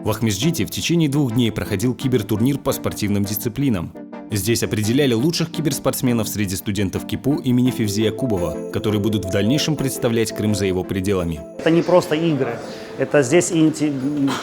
В Ахмеджите в течение 2 дней проходил кибертурнир по спортивным дисциплинам. Здесь определяли лучших киберспортсменов среди студентов КИПУ имени Февзия Кубова, которые будут в дальнейшем представлять Крым за его пределами. Это не просто игры, это здесь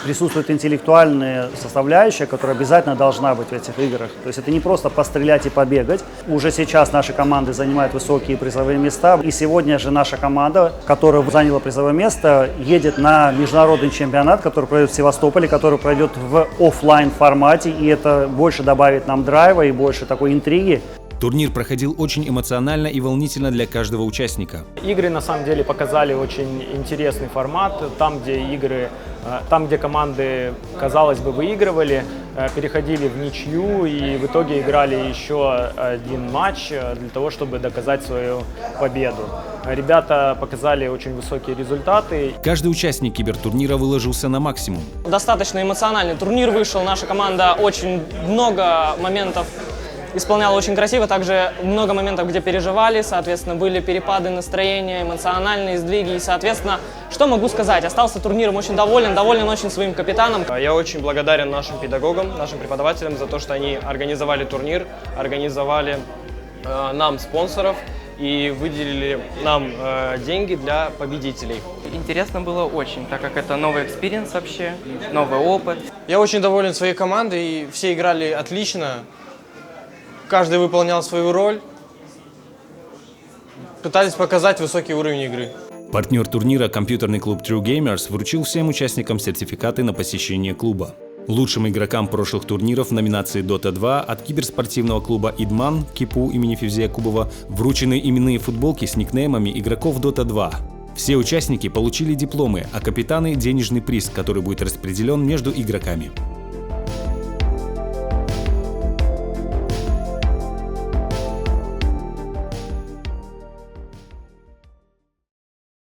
присутствует интеллектуальная составляющая, которая обязательно должна быть в этих играх. То есть это не просто пострелять и побегать. Уже сейчас наши команды занимают высокие призовые места. И сегодня же наша команда, которая заняла призовое место, едет на международный чемпионат, который пройдет в Севастополе, который пройдет в офлайн формате. И это больше добавит нам драйва и больше такой интриги. Турнир проходил очень эмоционально и волнительно для каждого участника. Игры на самом деле показали очень интересный формат. Там, где команды, казалось бы, выигрывали, переходили в ничью и в итоге играли еще один матч для того, чтобы доказать свою победу. Ребята показали очень высокие результаты. Каждый участник кибертурнира выложился на максимум. Достаточно эмоциональный турнир вышел. Наша команда очень много моментов исполняла очень красиво, также много моментов, где переживали, соответственно, были перепады настроения, эмоциональные сдвиги, и, соответственно, что могу сказать, остался турниром очень доволен очень своим капитаном. Я очень благодарен нашим педагогам, нашим преподавателям за то, что они организовали турнир, организовали нам спонсоров и выделили нам деньги для победителей. Интересно было очень, так как это новый экспириенс вообще, новый опыт. Я очень доволен своей командой, и все играли отлично. Каждый выполнял свою роль, пытались показать высокий уровень игры. Партнер турнира, компьютерный клуб True Gamers, вручил всем участникам сертификаты на посещение клуба. Лучшим игрокам прошлых турниров в номинации Dota 2 от киберспортивного клуба Идман КИПУ имени Февзия Кубова вручены именные футболки с никнеймами игроков Dota 2. Все участники получили дипломы, а капитаны – денежный приз, который будет распределен между игроками.